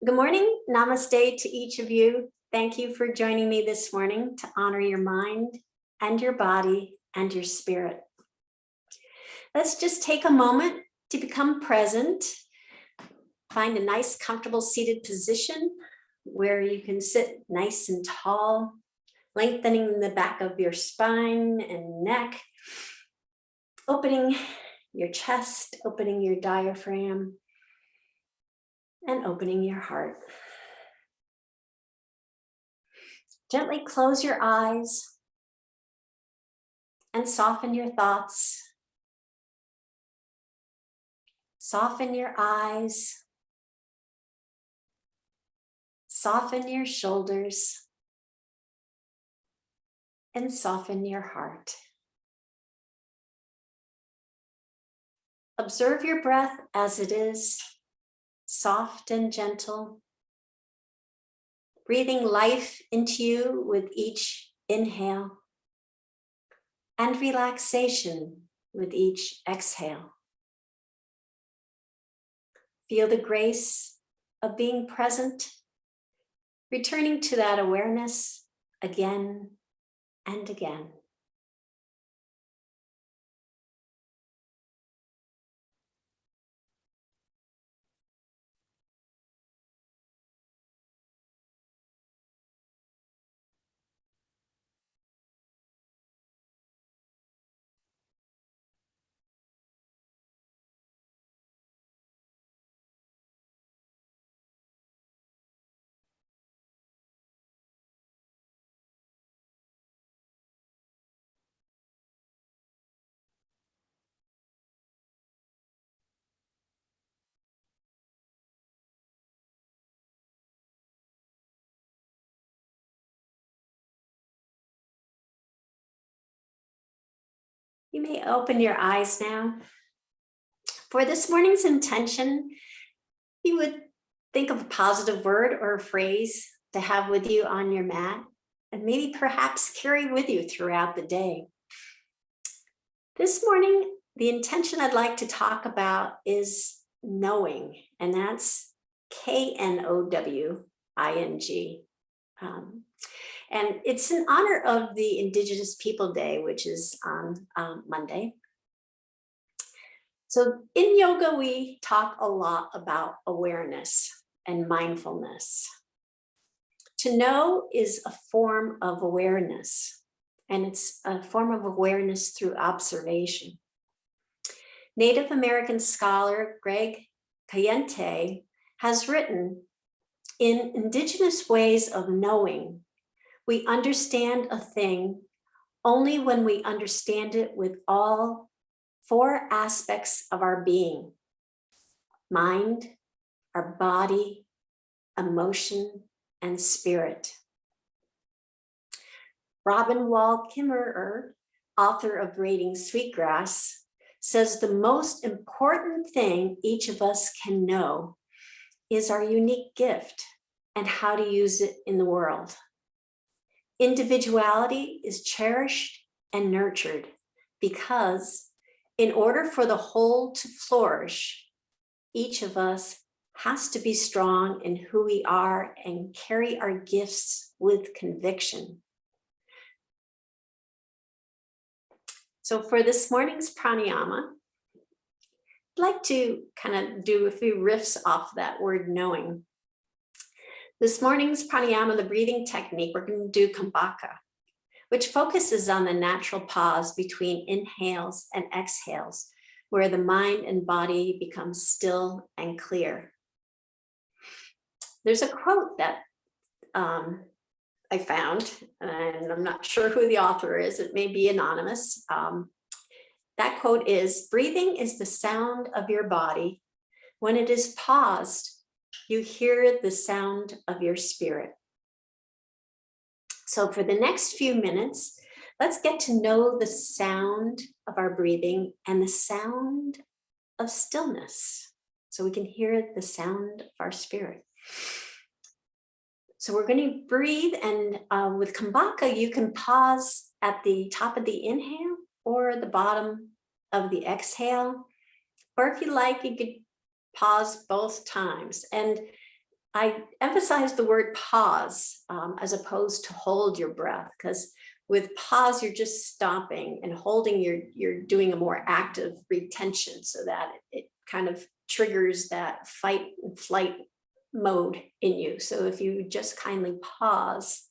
Good morning. Namaste to each of you. Thank you for joining me this morning to honor your mind and your body and your spirit. Let's just take a moment to become present. Find a nice, comfortable seated position where you can sit nice and tall, lengthening the back of your spine and neck, opening your chest, opening your diaphragm, and opening your heart. Gently close your eyes and soften your thoughts. Soften your eyes. Soften your shoulders. And soften your heart. Observe your breath as it is, soft and gentle, breathing life into you with each inhale and relaxation with each exhale. Feel the grace of being present, returning to that awareness again and again. You may open your eyes now. For this morning's intention, you would think of a positive word or a phrase to have with you on your mat, and maybe perhaps carry with you throughout the day. This morning, the intention I'd like to talk about is knowing, and that's Knowing. And it's in honor of the Indigenous People Day, which is on Monday. So in yoga, we talk a lot about awareness and mindfulness. To know is a form of awareness, and it's a form of awareness through observation. Native American scholar Greg Cajete has written, in indigenous ways of knowing, we understand a thing only when we understand it with all four aspects of our being: mind, our body, emotion, and spirit. Robin Wall Kimmerer, author of Braiding Sweetgrass, says the most important thing each of us can know is our unique gift and how to use it in the world. Individuality is cherished and nurtured because in order for the whole to flourish, each of us has to be strong in who we are and carry our gifts with conviction. So for this morning's pranayama, I'd like to kind of do a few riffs off that word knowing. This morning's pranayama, the breathing technique, we're going to do Kumbhaka, which focuses on the natural pause between inhales and exhales, where the mind and body become still and clear. There's a quote that I found, and I'm not sure who the author is, it may be anonymous. That quote is, "Breathing is the sound of your body. When it is paused, you hear the sound of your spirit." So for the next few minutes, let's get to know the sound of our breathing and the sound of stillness, so we can hear the sound of our spirit. So we're going to breathe, and with Kumbhaka, you can pause at the top of the inhale or the bottom of the exhale, or if you like, you could pause both times. And I emphasize the word pause as opposed to hold your breath, because with pause, you're just stopping, and holding, you're doing a more active retention so that it kind of triggers that fight and flight mode in you. So if you just kindly pause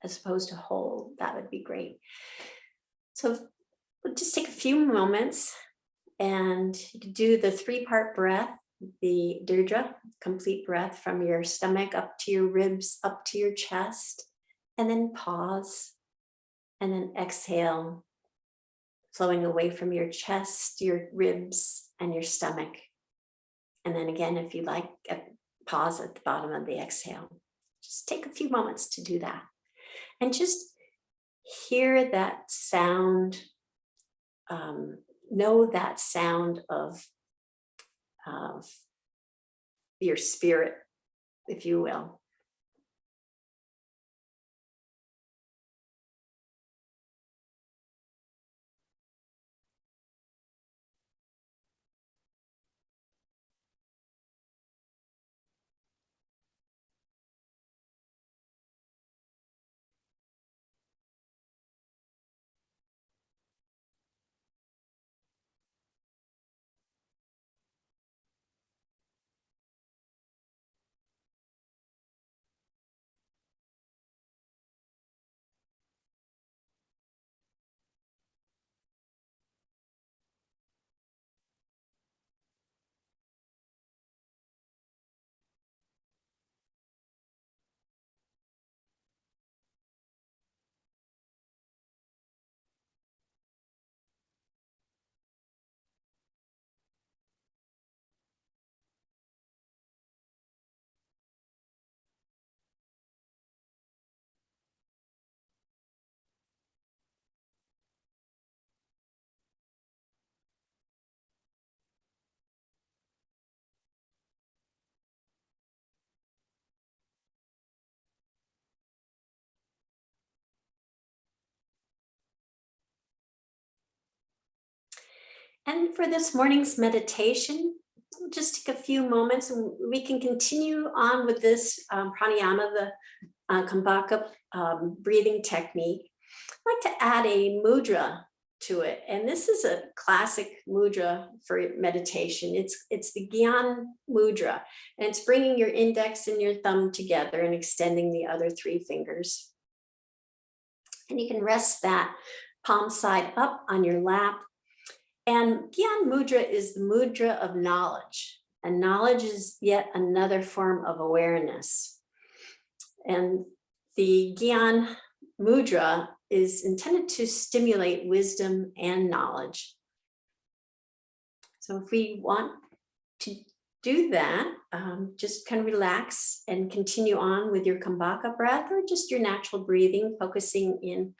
as opposed to hold, that would be great. So we'll just take a few moments, and you can do the 3-part breath, the Deirdre, complete breath from your stomach up to your ribs, up to your chest, and then pause, and then exhale, flowing away from your chest, your ribs, and your stomach. And then again, if you like, pause at the bottom of the exhale. Just take a few moments to do that. And just hear that sound, know that sound of your spirit, if you will. And for this morning's meditation, we'll just take a few moments, and we can continue on with this pranayama, the Kumbhaka breathing technique. I'd like to add a mudra to it. And this is a classic mudra for meditation. It's the Gyan mudra, and it's bringing your index and your thumb together and extending the other 3 fingers. And you can rest that palm side up on your lap. And Gyan mudra is the mudra of knowledge. And knowledge is yet another form of awareness. And the Gyan mudra is intended to stimulate wisdom and knowledge. So if we want to do that, just kind of relax and continue on with your Kumbhaka breath, or just your natural breathing, focusing in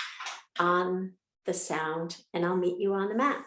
on the sound. And I'll meet you on the mat.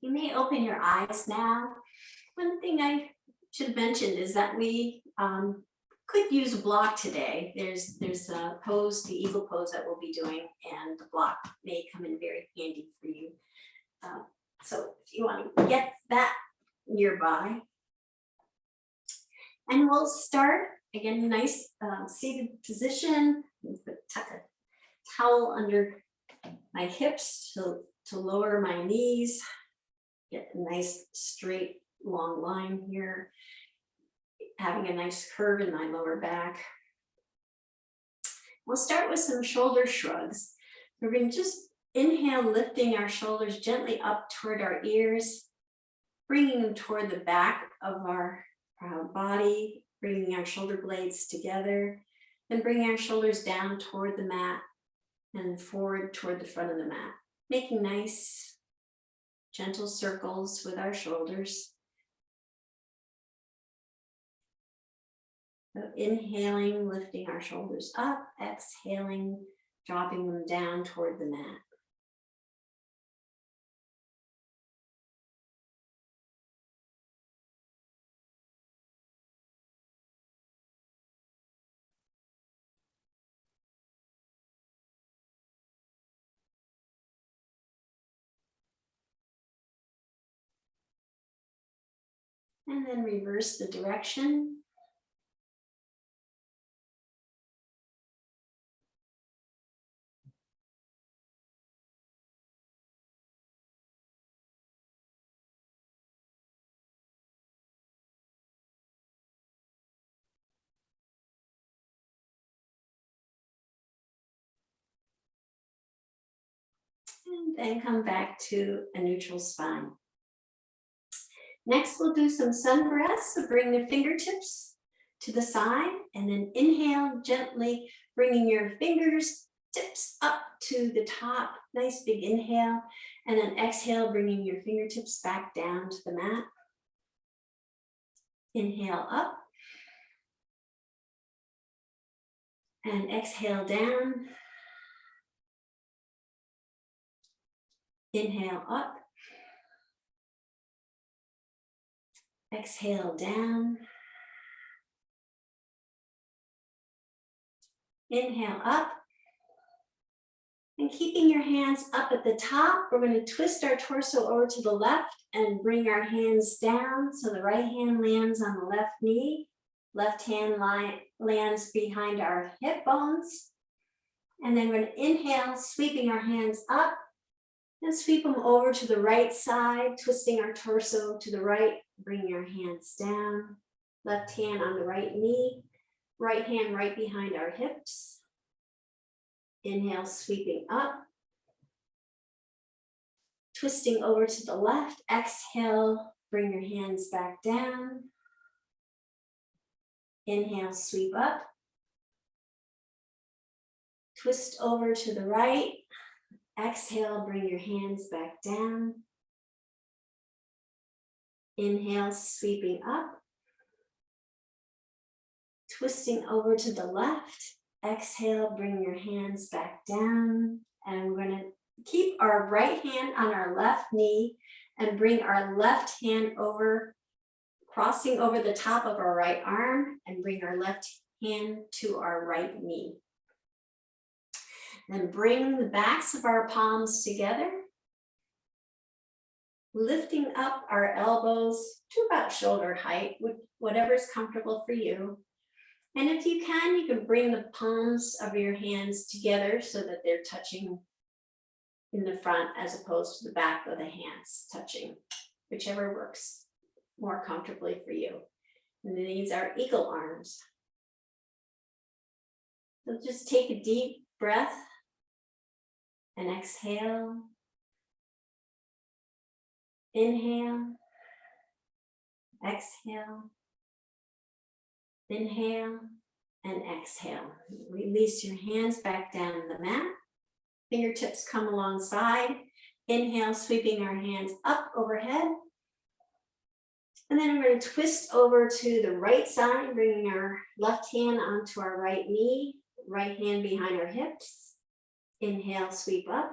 You may open your eyes now. One thing I should mention is that we could use a block today. There's a pose, the eagle pose that we'll be doing, and the block may come in very handy for you. So if you want to get that nearby. And we'll start, again, nice seated position. Tuck a towel under my hips to lower my knees. Get a nice straight long line here. Having a nice curve in my lower back. We'll start with some shoulder shrugs. We're going to just inhale, lifting our shoulders gently up toward our ears, bringing them toward the back of our body, bringing our shoulder blades together, and bringing our shoulders down toward the mat and forward toward the front of the mat, making nice, gentle circles with our shoulders. So inhaling, lifting our shoulders up, exhaling, dropping them down toward the mat. And then reverse the direction. And then come back to a neutral spine. Next, we'll do some sun breaths. So bring the fingertips to the side and then inhale gently, bringing your fingers tips up to the top. Nice big inhale. And then exhale, bringing your fingertips back down to the mat. Inhale up. And exhale down. Inhale up. Exhale down. Inhale up. And keeping your hands up at the top, we're going to twist our torso over to the left and bring our hands down. So the right hand lands on the left knee. Left hand lands behind our hip bones. And then we're going to inhale, sweeping our hands up. And sweep them over to the right side, twisting our torso to the right, bringing our hands down. Left hand on the right knee, right hand right behind our hips. Inhale, sweeping up. Twisting over to the left, exhale, bring your hands back down. Inhale, sweep up. Twist over to the right. Exhale, bring your hands back down. Inhale, sweeping up. Twisting over to the left. Exhale, bring your hands back down. And we're going to keep our right hand on our left knee and bring our left hand over, crossing over the top of our right arm, and bring our left hand to our right knee. Then bring the backs of our palms together, lifting up our elbows to about shoulder height, whatever is comfortable for you. And if you can bring the palms of your hands together so that they're touching in the front as opposed to the back of the hands touching, whichever works more comfortably for you. And then these are eagle arms. So just take a deep breath. And exhale, inhale, exhale, inhale, and exhale. Release your hands back down to the mat. Fingertips come alongside. Inhale, sweeping our hands up overhead. And then we're going to twist over to the right side, bringing our left hand onto our right knee, right hand behind our hips. Inhale, sweep up.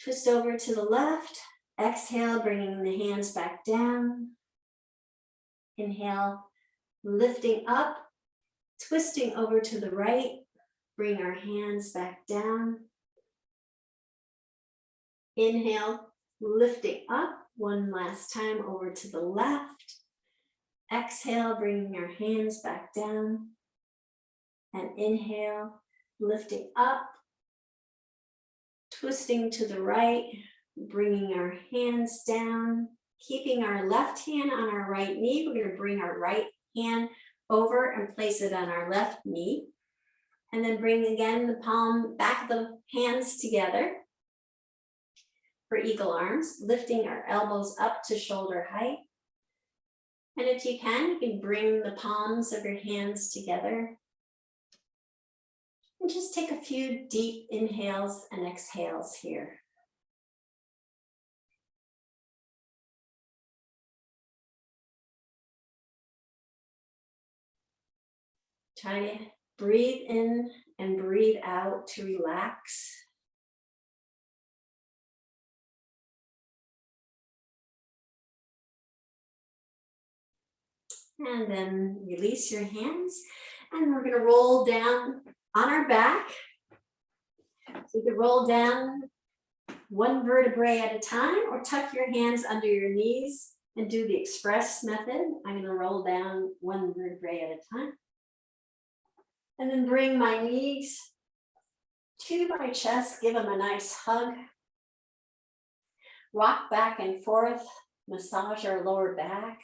Twist over to the left. Exhale, bringing the hands back down. Inhale, lifting up, twisting over to the right. Bring our hands back down. Inhale, lifting up one last time over to the left. Exhale, bringing our hands back down. And inhale, lifting up, twisting to the right, bringing our hands down, keeping our left hand on our right knee. We're going to bring our right hand over and place it on our left knee. And then bring again the palm, back of the hands together for eagle arms, lifting our elbows up to shoulder height. And if you can bring the palms of your hands together. And just take a few deep inhales and exhales here. Try to breathe in and breathe out to relax. And then release your hands. And we're going to roll down on our back. So you can roll down one vertebrae at a time or tuck your hands under your knees and do the express method. I'm going to roll down one vertebrae at a time. And then bring my knees to my chest, give them a nice hug. Rock back and forth, massage our lower back.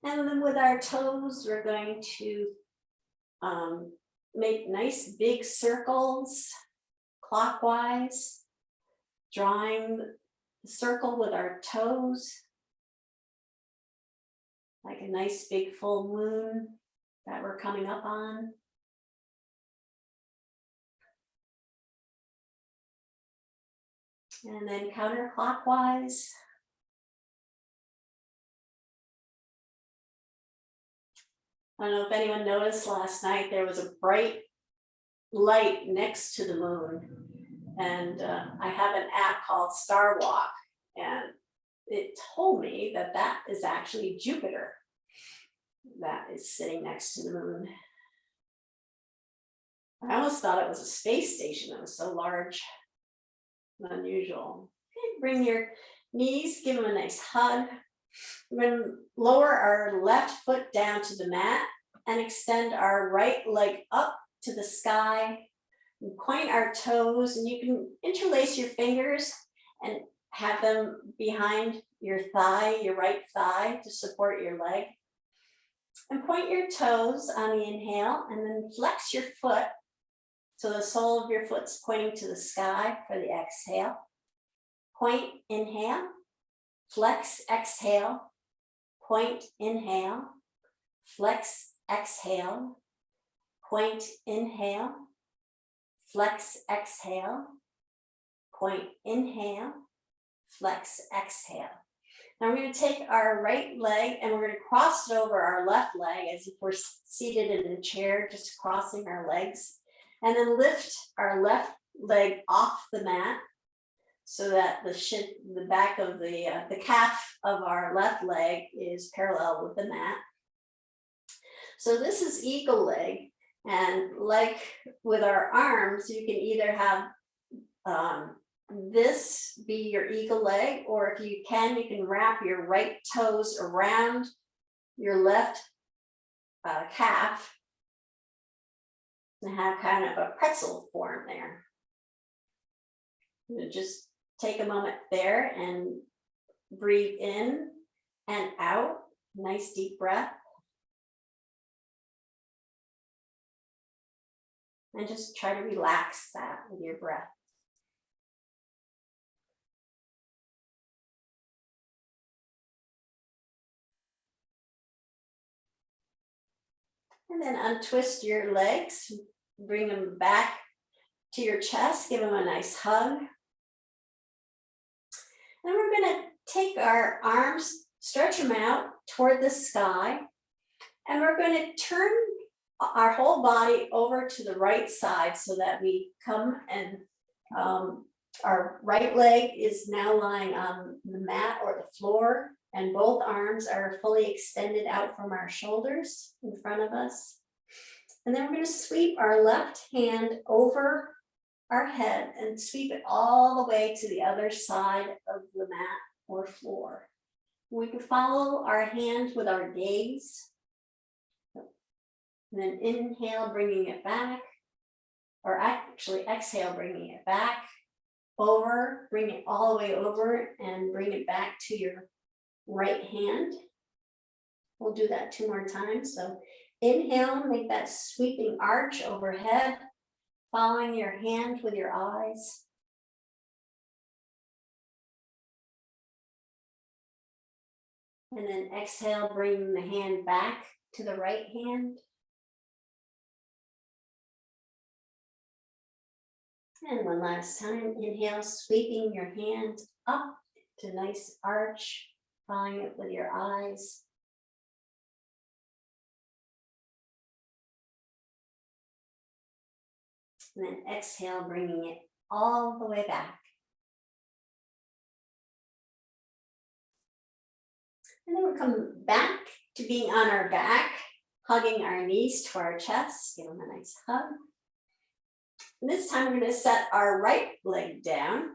And then with our toes, we're going to make nice big circles clockwise, drawing the circle with our toes, like a nice big full moon that we're coming up on. And then counterclockwise. I don't know if anyone noticed last night, there was a bright light next to the moon. And I have an app called Star Walk, and it told me that that is actually Jupiter that is sitting next to the moon. I almost thought it was a space station. It was so large and unusual. Okay, bring your knees, give them a nice hug. We're going to lower our left foot down to the mat and extend our right leg up to the sky. And point our toes, and you can interlace your fingers and have them behind your thigh, your right thigh, to support your leg. And point your toes on the inhale, and then flex your foot so the sole of your foot's pointing to the sky for the exhale. Point, inhale, flex, exhale, point, inhale, flex, exhale, point, inhale, flex, exhale, point, inhale, flex, exhale. Now we're going to take our right leg and we're going to cross it over our left leg as if we're seated in a chair, just crossing our legs. And then lift our left leg off the mat so that the back of the calf of our left leg is parallel with the mat. So this is eagle leg. And like with our arms, you can either have this be your eagle leg, or if you can wrap your right toes around your left calf and have kind of a pretzel form there. Just take a moment there and breathe in and out. Nice deep breath. And just try to relax that with your breath. And then untwist your legs, bring them back to your chest, give them a nice hug. And we're going to take our arms, stretch them out toward the sky, and we're going to turn our whole body over to the right side so that we come and our right leg is now lying on the mat or the floor, and both arms are fully extended out from our shoulders in front of us. And then we're going to sweep our left hand over our head and sweep it all the way to the other side of the mat or floor. We can follow our hand with our gaze. And then inhale, bringing it back, or actually exhale, bringing it back, over, bring it all the way over and bring it back to your right hand. We'll do that 2 more times. So inhale, make that sweeping arch overhead, following your hand with your eyes. And then exhale, bring the hand back to the right hand. And one last time, inhale, sweeping your hand up to a nice arch, following it with your eyes. And then exhale, bringing it all the way back. And then we'll come back to being on our back, hugging our knees to our chest, give them a nice hug. And this time we're going to set our right leg down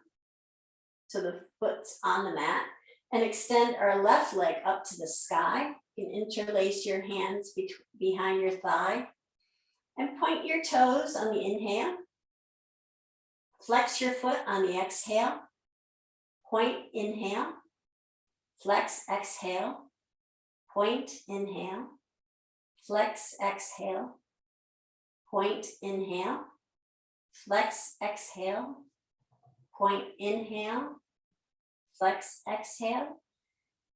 so the foot's on the mat and extend our left leg up to the sky. You can interlace your hands behind your thigh and point your toes on the inhale. Flex your foot on the exhale. Point, inhale. Flex, exhale. Point, inhale. Flex, exhale. Point, inhale. Flex, exhale. Point, inhale. Flex, exhale.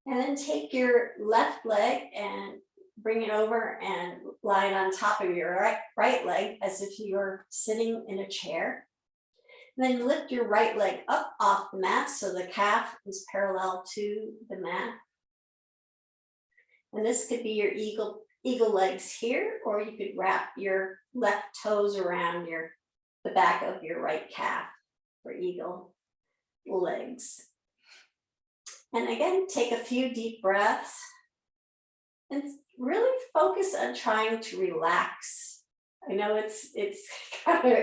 And then take your left leg and bring it over and lie it on top of your right leg as if you were sitting in a chair. And then lift your right leg up off the mat so the calf is parallel to the mat. And this could be your eagle legs here, or you could wrap your left toes around the back of your right calf for eagle legs. And again, take a few deep breaths and really focus on trying to relax. I know it's kind of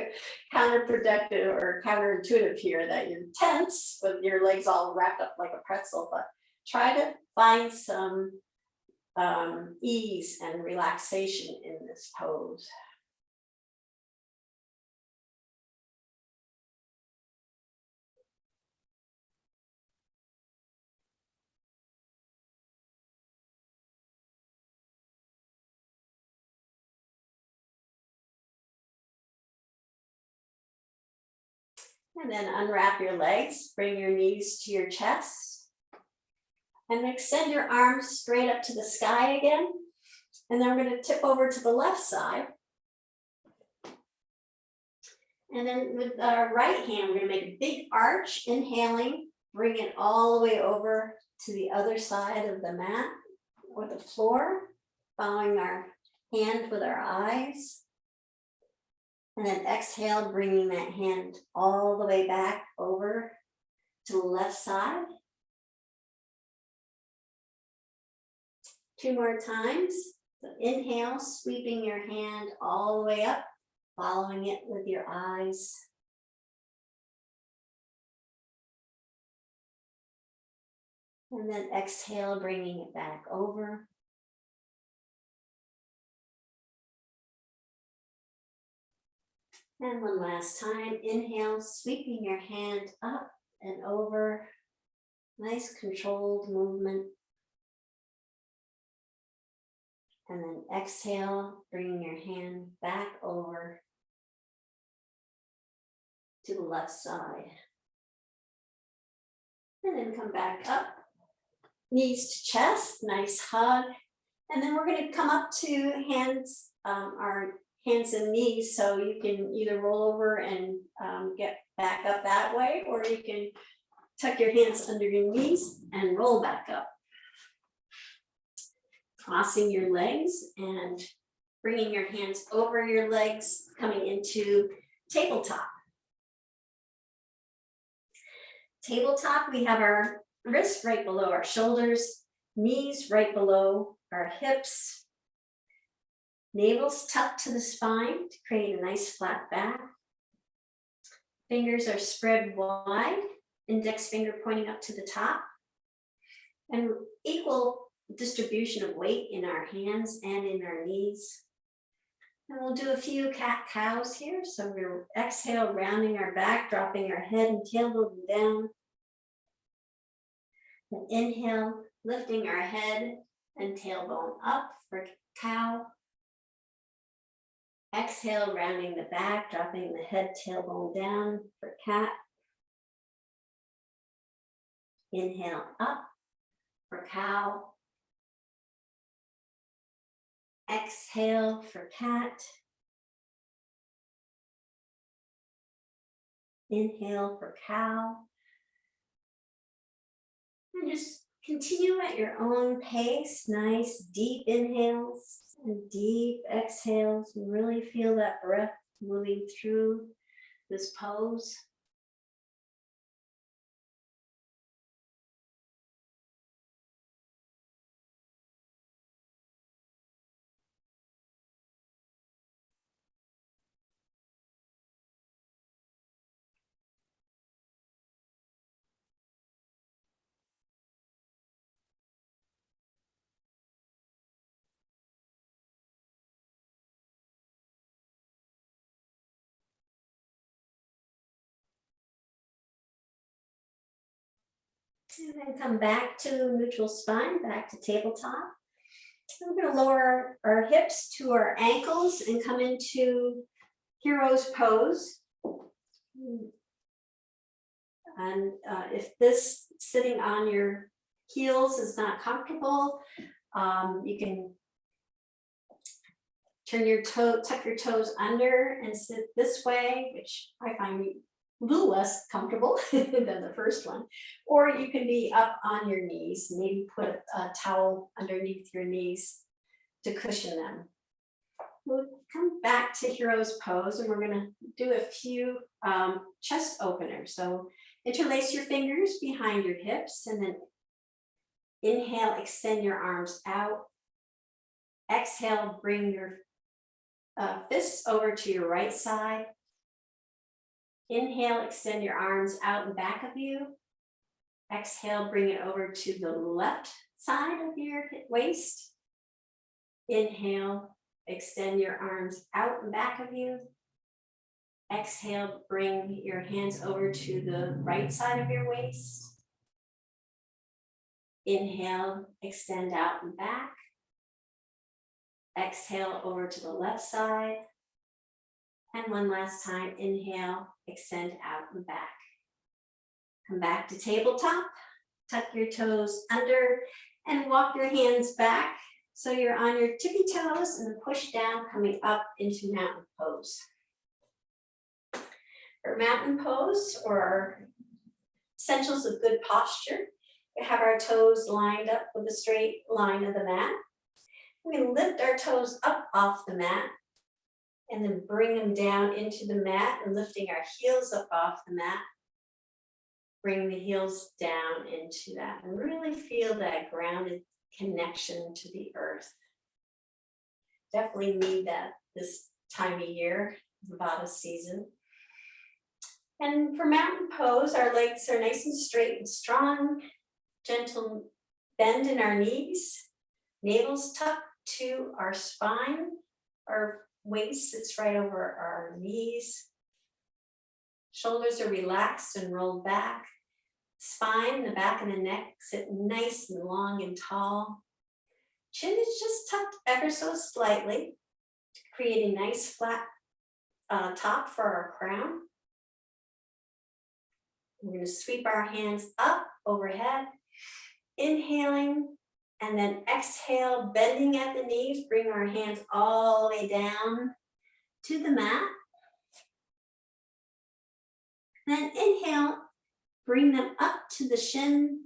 counterproductive or counterintuitive here that you're tense with your legs all wrapped up like a pretzel, but try to find some ease and relaxation in this pose. And then unwrap your legs, bring your knees to your chest, and extend your arms straight up to the sky again. And then we're going to tip over to the left side. And then with our right hand, we're going to make a big arch, inhaling, bring it all the way over to the other side of the mat or the floor, following our hand with our eyes. And then exhale, bringing that hand all the way back over to the left side. 2 more times. So inhale, sweeping your hand all the way up, following it with your eyes. And then exhale, bringing it back over. And one last time, inhale, sweeping your hand up and over. Nice controlled movement. And then exhale, bringing your hand back over to the left side. And then come back up, knees to chest, nice hug. And then we're going to come up to hands, our hands and knees, so you can either roll over and get back up that way, or you can tuck your hands under your knees and roll back up. Crossing your legs and Bringing your hands over your legs, coming into tabletop. Tabletop, we have our wrists right below our shoulders, knees right below our hips, navel's tucked to the spine to create a nice flat back. Fingers are spread wide, index finger pointing up to the top, and equal distribution of weight in our hands and in our knees. And we'll do a few cat-cows here. So we're exhale, rounding our back, dropping our head and tailbone down. And inhale, lifting our head and tailbone up for cow. Exhale, rounding the back, dropping the head, tailbone down for cat. Inhale up for cow. Exhale for cat. Inhale for cow. And just continue at your own pace. Nice deep inhales and deep exhales. And really feel that breath moving through this pose. And then come back to neutral spine, back to tabletop. We're going to lower our hips to our ankles and come into hero's pose. And if this sitting on your heels is not comfortable, you can turn your toe, tuck your toes under and sit this way, which I find a little less comfortable than the first one. Or you can be up on your knees, maybe put a towel underneath your knees to cushion them. We'll come back to hero's pose and we're going to do a few chest openers. So interlace your fingers behind your hips and then inhale, extend your arms out. Exhale, bring your fists over to your right side. Inhale, extend your arms out and back of you. Exhale, bring it over to the left side of your waist. Inhale, extend your arms out and back of you. Exhale, bring your hands over to the right side of your waist. Inhale, extend out and back. Exhale over to the left side. And one last time, inhale, extend out and back. Come back to tabletop, tuck your toes under and walk your hands back so you're on your tippy toes and then push down, coming up into mountain pose. For mountain pose, or our essentials of good posture, we have our toes lined up with a straight line of the mat. We lift our toes up off the mat and then bring them down into the mat and lifting our heels up off the mat. Bring the heels down into that and really feel that grounded connection to the earth. Definitely need that this time of year, Vata season. And for mountain pose, our legs are nice and straight and strong. Gentle bend in our knees. Navel's tucked to our spine. Our waist sits right over our knees. Shoulders are relaxed and rolled back. Spine, the back and the neck sit nice and long and tall. Chin is just tucked ever so slightly to create a nice flat top for our crown. We're going to sweep our hands up overhead, inhaling, and then exhale, bending at the knees, bring our hands all the way down to the mat. Then inhale, bring them up to the shin,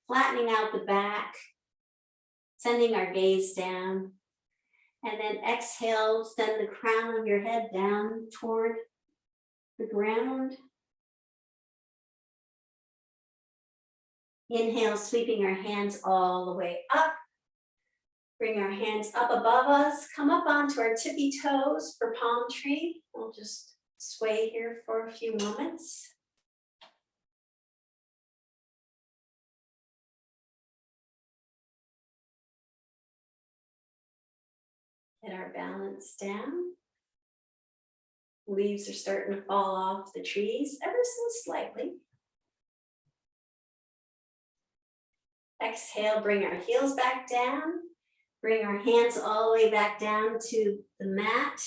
flattening out the back, sending our gaze down. And then exhale, send the crown of your head down toward the ground. Inhale, sweeping our hands all the way up. Bring our hands up above us. Come up onto our tippy toes for palm tree. We'll just sway here for a few moments. Get our balance down. Leaves are starting to fall off the trees ever so slightly. Exhale, bring our heels back down. Bring our hands all the way back down to the mat.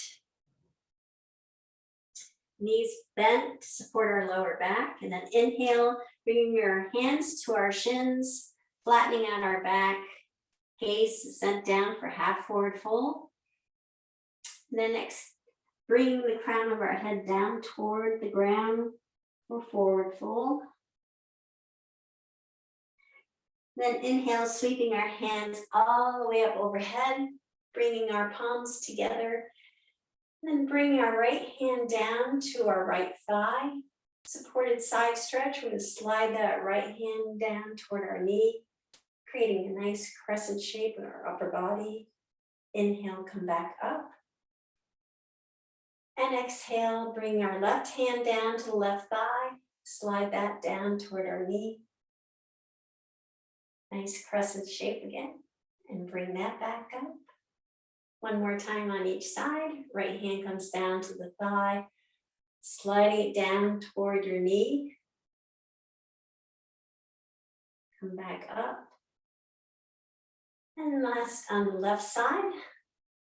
Knees bent to support our lower back. And then inhale, bringing your hands to our shins, flattening out our back. Gaze sent down for half forward fold. And then next, bring the crown of our head down toward the ground for forward fold. Then inhale, sweeping our hands all the way up overhead, bringing our palms together. Then bring our right hand down to our right thigh. Supported side stretch. We're going to slide that right hand down toward our knee, creating a nice crescent shape in our upper body. Inhale, come back up. And exhale, bring our left hand down to the left thigh. Slide that down toward our knee. Nice crescent shape again. And bring that back up. One more time on each side. Right hand comes down to the thigh. Sliding it down toward your knee. Come back up. And last on the left side.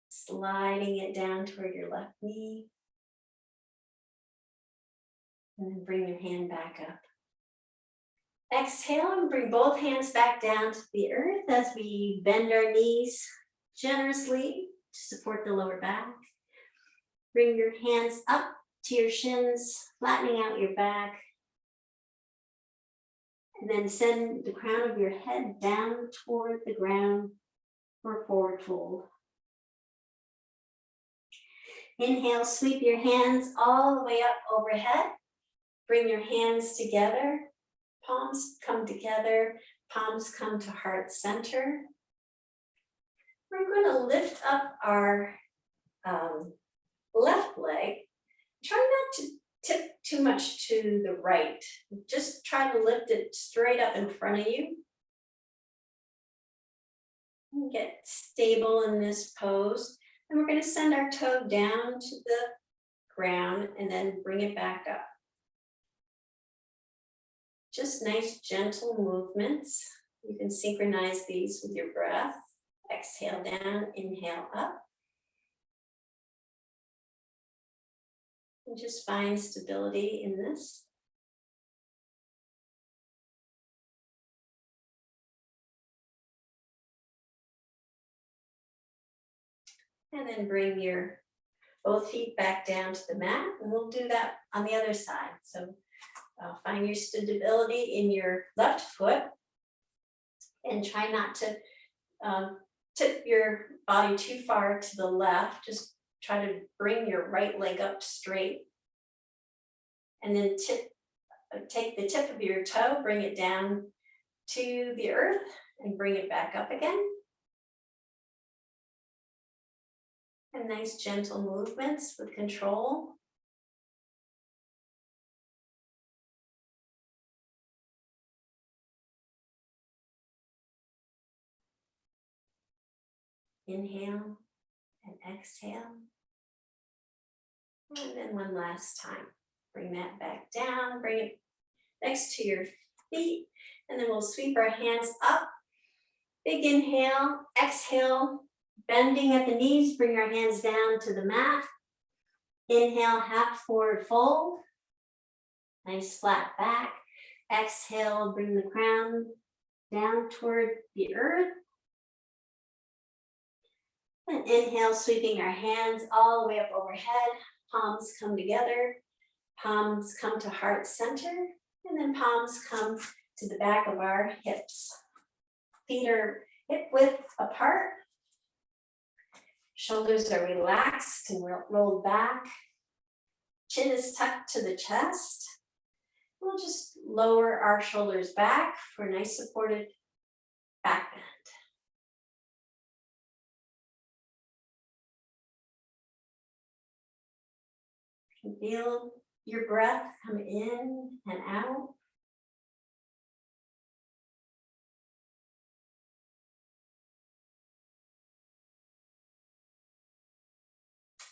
Sliding it down toward your left knee. And then bring your hand back up. Exhale and bring both hands back down to the earth as we bend our knees generously to support the lower back. Bring your hands up to your shins, flattening out your back. And then send the crown of your head down toward the ground for forward fold. Inhale, sweep your hands all the way up overhead. Bring your hands together. Palms come together, palms come to heart center. We're going to lift up our left leg. Try not to tip too much to the right. Just try to lift it straight up in front of you. And get stable in this pose. And we're going to send our toe down to the ground and then bring it back up. Just nice, gentle movements. You can synchronize these with your breath. Exhale down, inhale up. And just find stability in this. And then bring your both feet back down to the mat. And we'll do that on the other side. So find your stability in your left foot and try not to tip your body too far to the left. Just try to bring your right leg up straight and then take the tip of your toe, bring it down to the earth and bring it back up again. And nice gentle movements with control. Inhale and exhale. And then one last time. Bring that back down, bring it next to your feet, and then we'll sweep our hands up. Big inhale, exhale, bending at the knees, bring our hands down to the mat. Inhale, half forward fold. Nice flat back. Exhale, bring the crown down toward the earth. And inhale, sweeping our hands all the way up overhead. Palms come together. Palms come to heart center. And then palms come to the back of our hips. Feet are hip width apart. Shoulders are relaxed and rolled back. Chin is tucked to the chest. We'll just lower our shoulders back for a nice supported back bend. And feel your breath come in and out.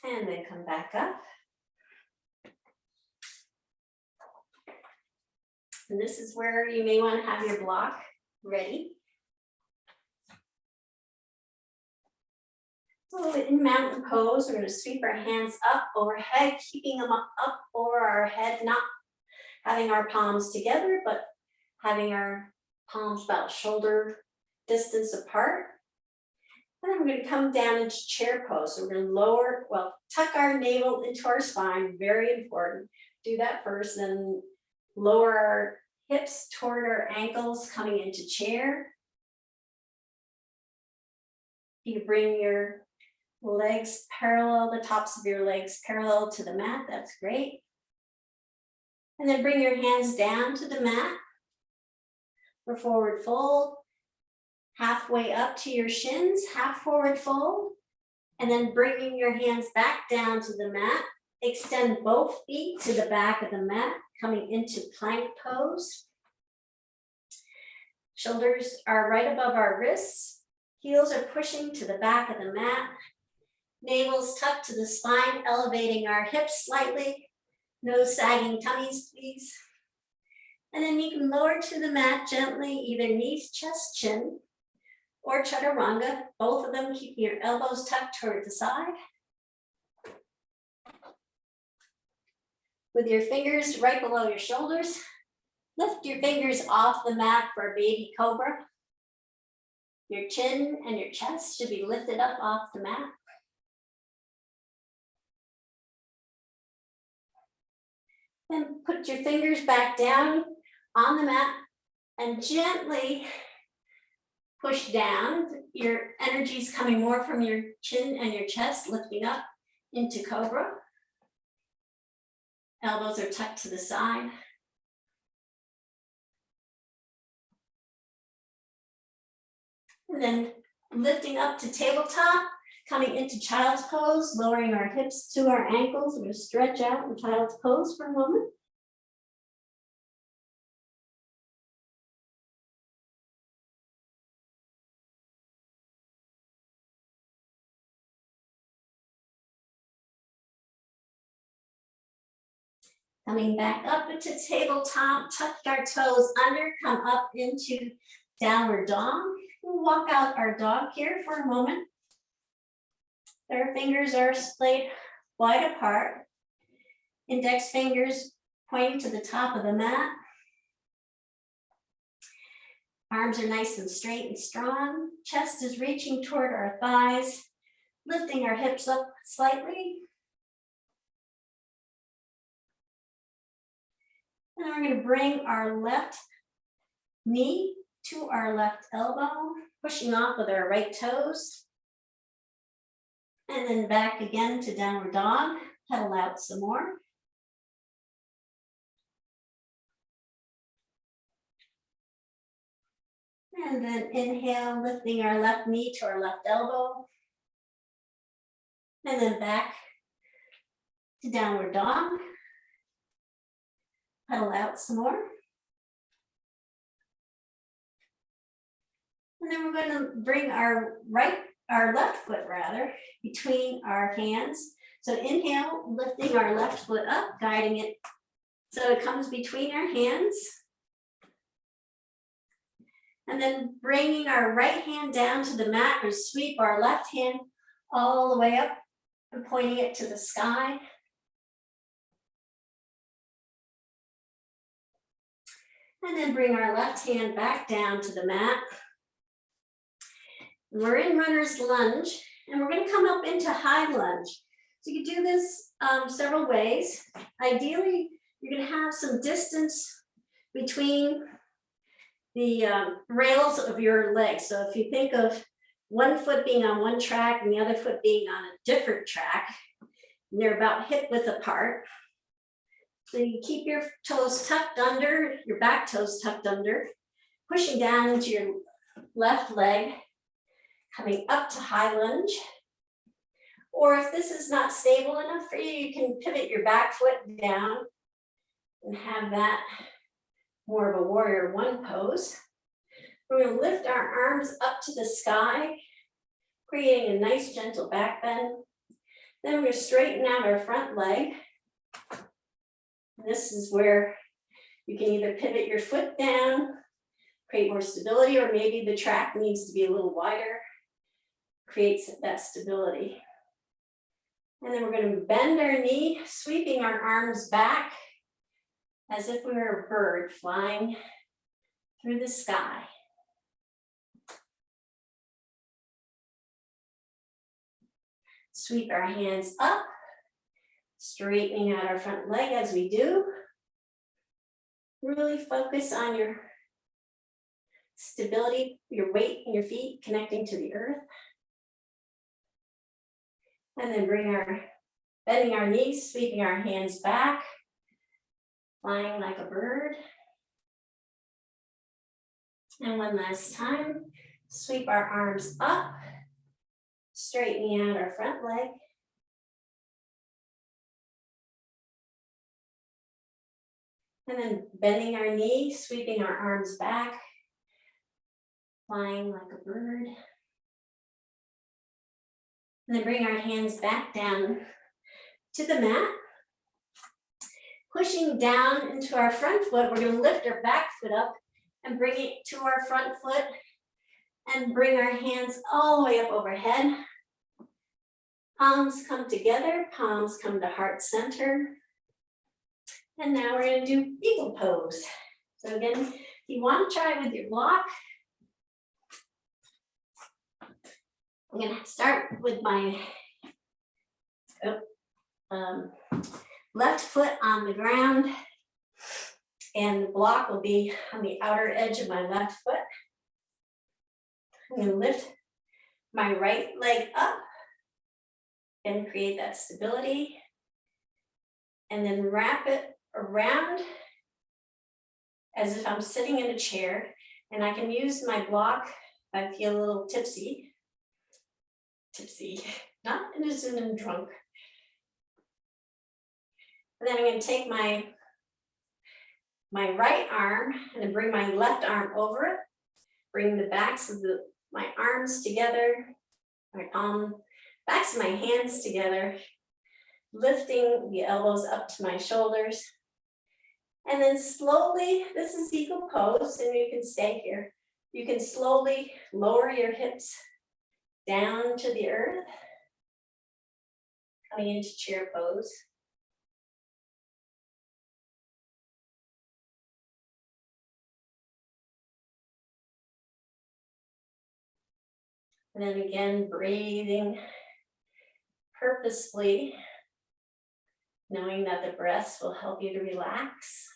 And then come back up. And this is where you may want to have your block ready. So in mountain pose, we're going to sweep our hands up overhead, keeping them up over our head, not having our palms together, but having our palms about shoulder distance apart. And then we're going to come down into chair pose. So we're going to tuck our navel into our spine, very important. Do that first, then lower our hips toward our ankles, coming into chair. You can bring your legs parallel, the tops of your legs parallel to the mat, that's great. And then bring your hands down to the mat for forward fold. Halfway up to your shins, half forward fold, and then bringing your hands back down to the mat. Extend both feet to the back of the mat, coming into plank pose. Shoulders are right above our wrists. Heels are pushing to the back of the mat. Navel's tucked to the spine, elevating our hips slightly. No sagging tummies, please. And then you can lower to the mat gently, either knees, chest, chin, or chaturanga, both of them keeping your elbows tucked toward the side. With your fingers right below your shoulders, lift your fingers off the mat for a baby cobra. Your chin and your chest should be lifted up off the mat. Then put your fingers back down on the mat and gently push down. Your energy is coming more from your chin and your chest, lifting up into cobra. Elbows are tucked to the side. And then lifting up to tabletop, coming into child's pose, lowering our hips to our ankles. We're going to stretch out in child's pose for a moment. Coming back up into tabletop, tuck our toes under, come up into downward dog. We'll walk out our dog here for a moment. Our fingers are splayed wide apart. Index fingers pointing to the top of the mat. Arms are nice and straight and strong. Chest is reaching toward our thighs, lifting our hips up slightly. And then we're going to bring our left knee to our left elbow, pushing off with our right toes. And then back again to downward dog, pedal out some more. And then inhale, lifting our left knee to our left elbow. And then back to downward dog. Pedal out some more. And then we're going to bring our left foot between our hands. So inhale, lifting our left foot up, guiding it so it comes between our hands. And then bringing our right hand down to the mat, or sweep our left hand all the way up and pointing it to the sky. And then bring our left hand back down to the mat. We're in runner's lunge, and we're going to come up into high lunge. So you can do this several ways. Ideally, you're going to have some distance between the rails of your legs. So if you think of one foot being on one track and the other foot being on a different track. And they're about hip width apart. So you keep your toes tucked under, your back toes tucked under, pushing down into your left leg, coming up to high lunge. Or if this is not stable enough for you, you can pivot your back foot down and have that more of a warrior one pose. We're going to lift our arms up to the sky, creating a nice gentle back bend. Then we're going to straighten out our front leg. This is where you can either pivot your foot down, create more stability, or maybe the track needs to be a little wider, creates that stability. And then we're going to bend our knee, sweeping our arms back as if we were a bird flying through the sky. Sweep our hands up, straightening out our front leg as we do. Really focus on your stability, your weight in your feet connecting to the earth. And then bending our knees, sweeping our hands back, flying like a bird. And one last time, sweep our arms up, straightening out our front leg. And then bending our knee, sweeping our arms back, flying like a bird. And then bring our hands back down to the mat. Pushing down into our front foot, we're going to lift our back foot up and bring it to our front foot and bring our hands all the way up overhead. Palms come together, palms come to heart center. And now we're going to do eagle pose. So again, if you want to try with your block, I'm going to start with my left foot on the ground, and the block will be on the outer edge of my left foot. I'm going to lift my right leg up and create that stability, and then wrap it around as if I'm sitting in a chair, and I can use my block if I feel a little tipsy, not innocent and drunk. And then I'm going to take my right arm and then bring my left arm over it, bring the backs of my arms together, my backs of my hands together, lifting the elbows up to my shoulders. And then slowly, this is eagle pose, and you can stay here. You can slowly lower your hips down to the earth, coming into chair pose. And then again, breathing purposefully, knowing that the breaths will help you to relax.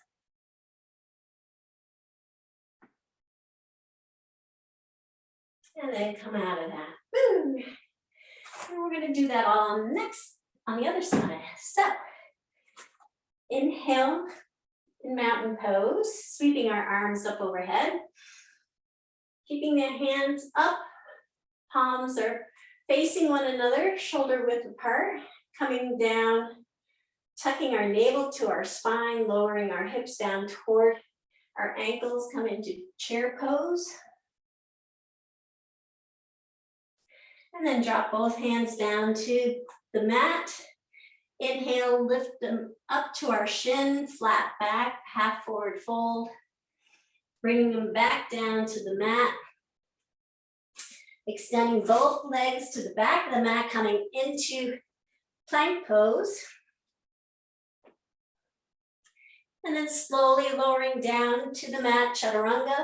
And then come out of that. Boom. And we're going to do that all on the other side. So inhale in mountain pose, sweeping our arms up overhead, keeping the hands up, palms are facing one another, shoulder width apart, coming down, tucking our navel to our spine, lowering our hips down toward our ankles, come into chair pose. And then drop both hands down to the mat. Inhale, lift them up to our shin, flat back, half forward fold. Bringing them back down to the mat. Extending both legs to the back of the mat, coming into plank pose. And then slowly lowering down to the mat, chaturanga,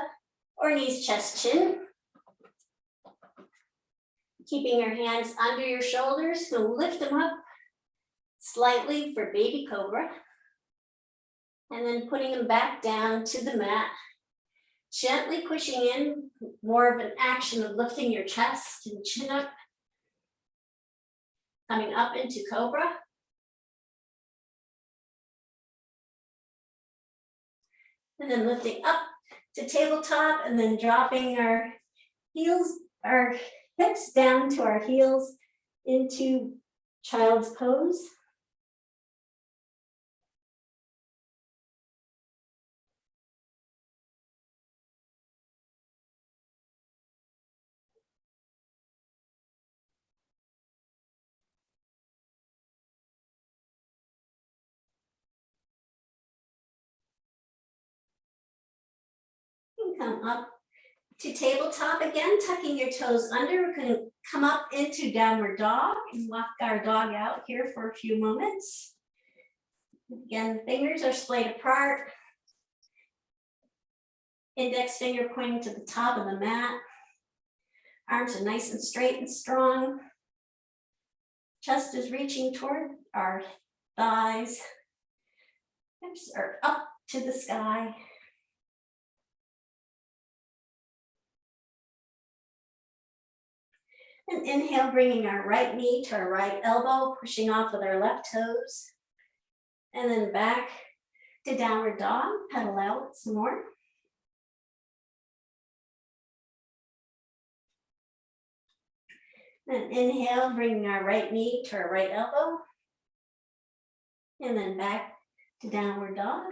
or knees, chest, chin. Keeping your hands under your shoulders, so lift them up slightly for baby cobra. And then putting them back down to the mat, Gently pushing in, more of an action of lifting your chest and chin up, coming up into Cobra. And then lifting up to tabletop and then dropping our heels, our hips down to our heels into child's pose. And come up to tabletop again, tucking your toes under. We're going to come up into downward dog and walk our dog out here for a few moments. Again, the fingers are splayed apart. Index finger pointing to the top of the mat. Arms are nice and straight and strong. Chest is reaching toward our thighs. Hips are up to the sky. And inhale, bringing our right knee to our right elbow, pushing off with our left toes. And then back to downward dog, pedal out some more. And inhale, bringing our right knee to our right elbow. And then back to downward dog.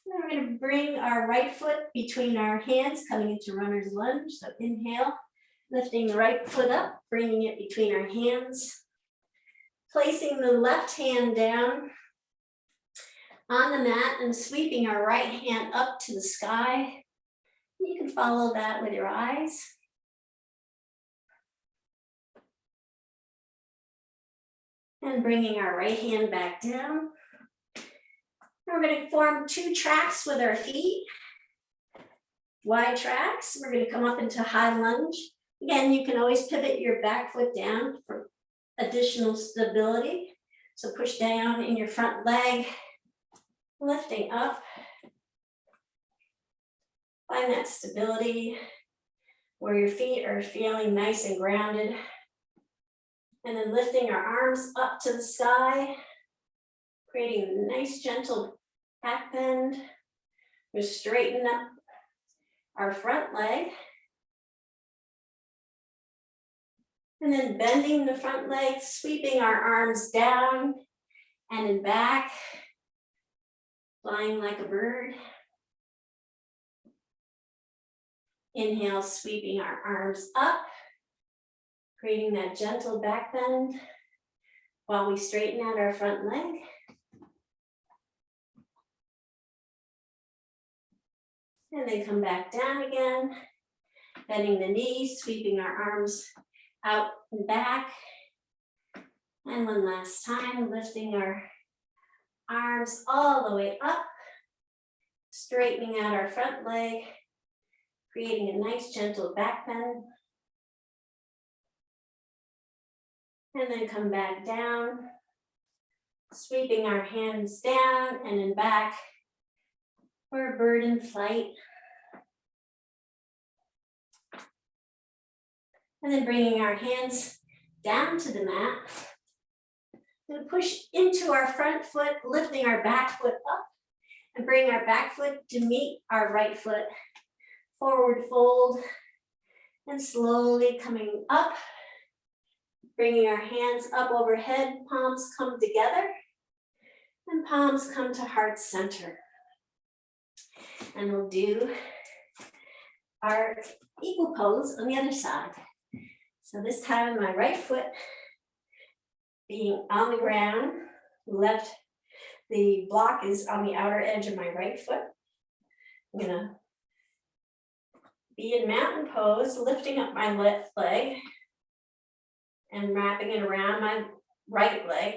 Then we're going to bring our right foot between our hands, coming into runner's lunge. So inhale, lifting the right foot up, bringing it between our hands. Placing the left hand down on the mat and sweeping our right hand up to the sky. You can follow that with your eyes. And bringing our right hand back down. We're going to form two tracks with our feet. Wide tracks. We're going to come up into high lunge. Again, you can always pivot your back foot down for additional stability. So push down in your front leg, lifting up. Find that stability where your feet are feeling nice and grounded. And then lifting our arms up to the sky, creating a nice gentle back bend. We'll straighten up our front leg. And then bending the front leg, sweeping our arms down and in back, flying like a bird. Inhale, sweeping our arms up, creating that gentle back bend while we straighten out our front leg. And then come back down again, bending the knees, sweeping our arms out and back. And one last time, lifting our arms all the way up, straightening out our front leg, creating a nice gentle back bend. And then come back down, sweeping our hands down and in back for a bird in flight. And then bringing our hands down to the mat. And push into our front foot, lifting our back foot up and bring our back foot to meet our right foot. Forward fold and slowly coming up, bringing our hands up overhead, palms come together and palms come to heart center. And we'll do our equal pose on the other side. So this time my right foot being on the ground, the block is on the outer edge of my right foot. I'm gonna be in mountain pose, lifting up my left leg and wrapping it around my right leg.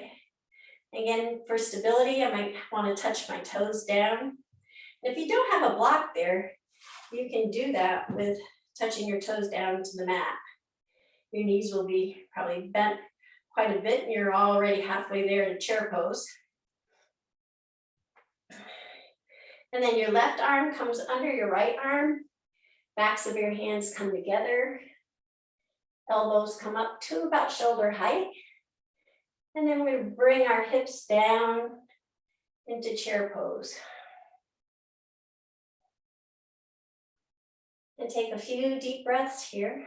Again, for stability, I might want to touch my toes down. If you don't have a block there, you can do that with touching your toes down to the mat. Your knees will be probably bent quite a bit and you're already halfway there in chair pose. And then your left arm comes under your right arm. Backs of your hands come together. Elbows come up to about shoulder height. And then we bring our hips down into chair pose. And take a few deep breaths here.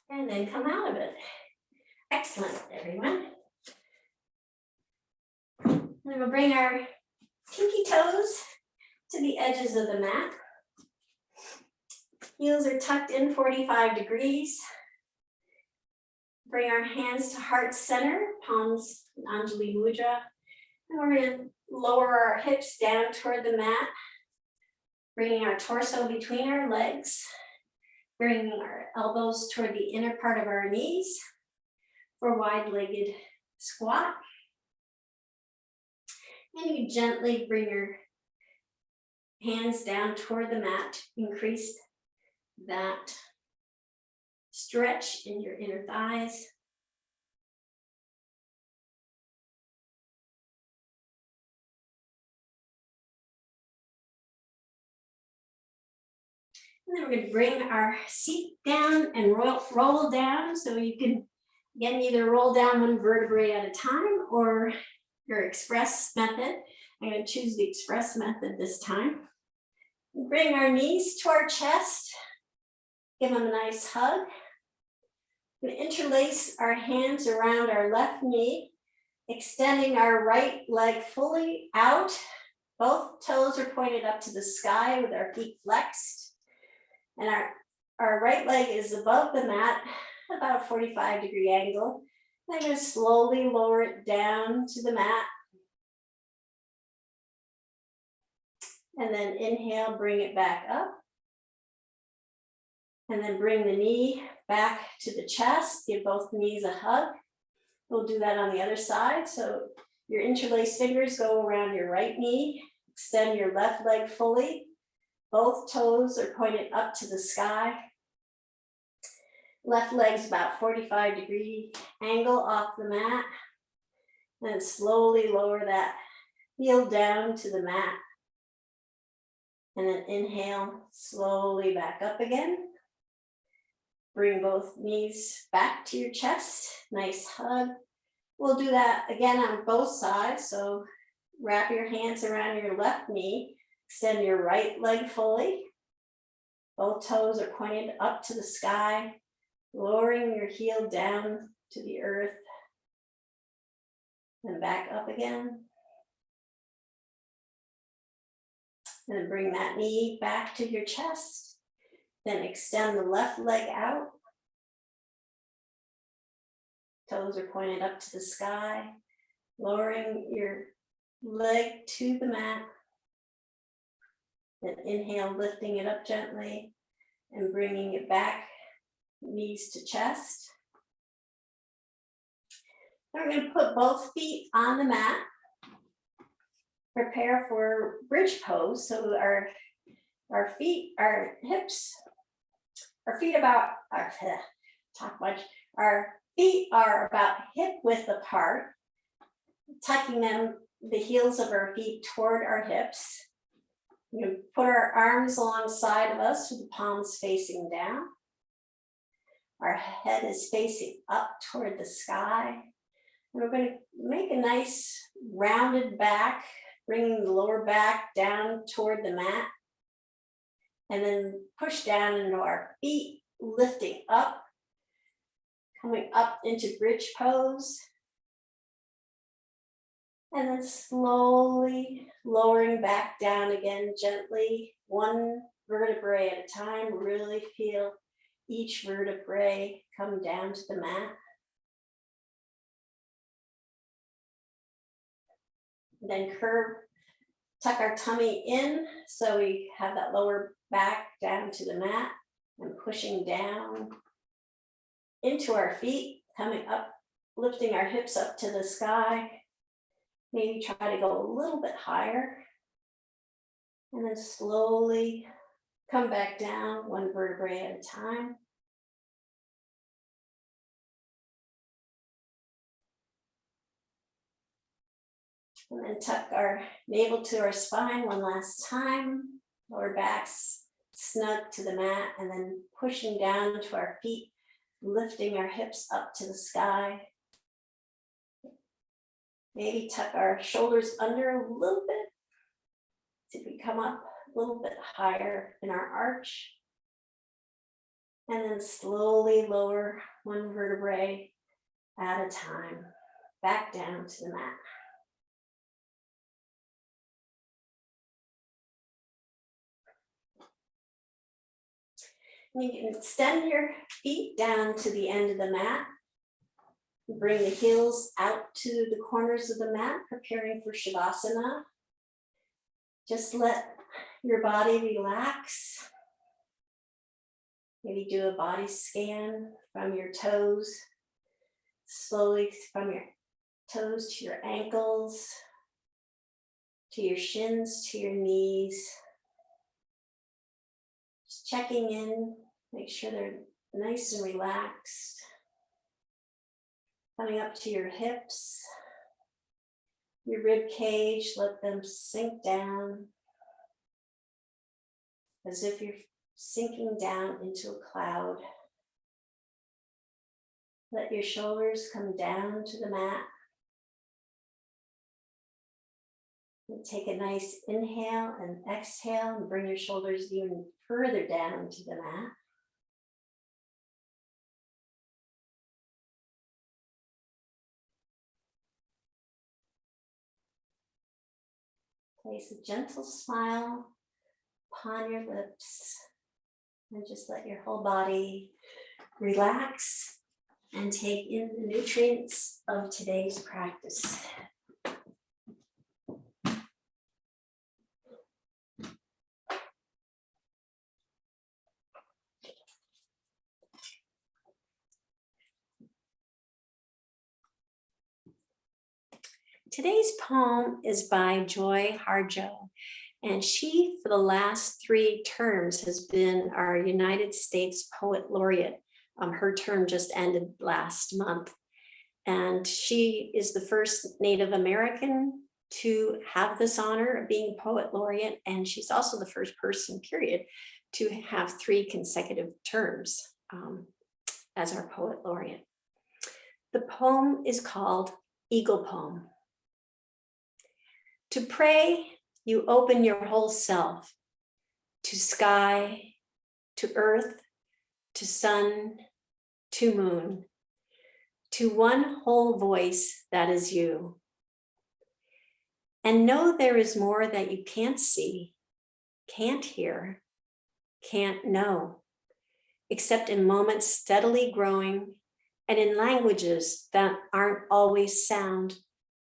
And then come out of it. Excellent, everyone. And we'll bring our pinky toes to the edges of the mat. Heels are tucked in 45 degrees. Bring our hands to heart center, palms in Anjali Mudra. And we're going to lower our hips down toward the mat, bringing our torso between our legs, bringing our elbows toward the inner part of our knees for wide-legged squat. And you gently bring your hands down toward the mat, increase that stretch in your inner thighs. And then we're going to bring our seat down and roll down. So you can, again, either roll down one vertebrae at a time or your express method. I'm going to choose the express method this time. Bring our knees to our chest. Give them a nice hug. We interlace our hands around our left knee, extending our right leg fully out. Both toes are pointed up to the sky with our feet flexed. And our right leg is above the mat, about a 45-degree angle. I'm going to slowly lower it down to the mat. And then inhale, bring it back up. And then bring the knee back to the chest. Give both knees a hug. We'll do that on the other side. So your interlaced fingers go around your right knee. Extend your left leg fully. Both toes are pointed up to the sky. Left leg's about 45-degree angle off the mat. And slowly lower that heel down to the mat. And then inhale, slowly back up again. Bring both knees back to your chest. Nice hug. We'll do that again on both sides. So wrap your hands around your left knee. Extend your right leg fully. Both toes are pointed up to the sky. Lowering your heel down to the earth. And back up again. And then bring that knee back to your chest. Then extend the left leg out. Toes are pointed up to the sky. Lowering your leg to the mat. Then inhale, lifting it up gently and bringing it back, knees to chest. We're going to put both feet on the mat. Prepare for bridge pose. So our feet, our hips, our feet about, our feet are about hip width apart, tucking them, the heels of our feet toward our hips. We're going to put our arms alongside of us with the palms facing down. Our head is facing up toward the sky. And we're going to make a nice rounded back, bringing the lower back down toward the mat. And then push down into our feet, lifting up, coming up into bridge pose. And then slowly lowering back down again gently, one vertebrae at a time. Really feel each vertebrae come down to the mat. Then curve, tuck our tummy in so we have that lower back down to the mat and pushing down into our feet, coming up, lifting our hips up to the sky. Maybe try to go a little bit higher. And then slowly come back down one vertebrae at a time. And then tuck our navel to our spine one last time. Lower backs snug to the mat, and then pushing down to our feet, lifting our hips up to the sky. Maybe tuck our shoulders under a little bit. See if we come up a little bit higher in our arch. And then slowly lower one vertebrae at a time, back down to the mat. You can extend your feet down to the end of the mat. Bring the heels out to the corners of the mat, preparing for Shavasana. Just let your body relax. Maybe do a body scan from your toes, slowly from your toes to your ankles, to your shins, to your knees. Just checking in, make sure they're nice and relaxed. Coming up to your hips, your rib cage, let them sink down as if you're sinking down into a cloud. Let your shoulders come down to the mat. And take a nice inhale and exhale and bring your shoulders even further down to the mat. Place a gentle smile upon your lips and just let your whole body relax and take in the nutrients of today's practice. Today's poem is by Joy Harjo, and she, for the last 3 terms, has been our United States Poet Laureate. Her term just ended last month, and she is the first Native American to have this honor of being Poet Laureate, and she's also the first person, period, to have 3 consecutive terms as our Poet Laureate. The poem is called Eagle Poem. To pray, you open your whole self to sky, to earth, to sun, to moon, to one whole voice that is you. And know there is more that you can't see, can't hear, can't know, except in moments steadily growing and in languages that aren't always sound,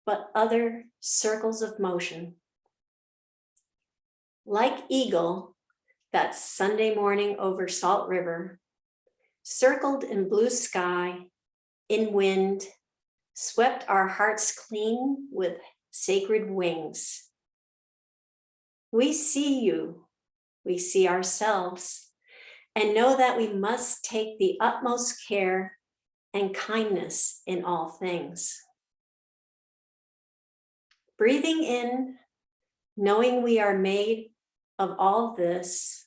but other circles of motion. Like eagle, that Sunday morning over Salt River, circled in blue sky, in wind, swept our hearts clean with sacred wings. We see you, we see ourselves, and know that we must take the utmost care and kindness in all things. Breathing in, knowing we are made of all this,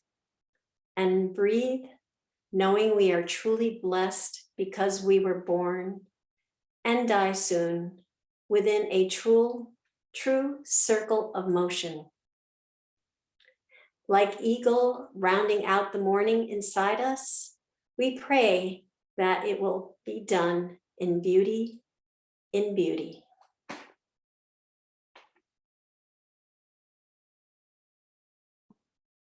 and breathe, knowing we are truly blessed because we were born and die soon within a true circle of motion. Like eagle rounding out the morning inside us, we pray that it will be done in beauty, in beauty.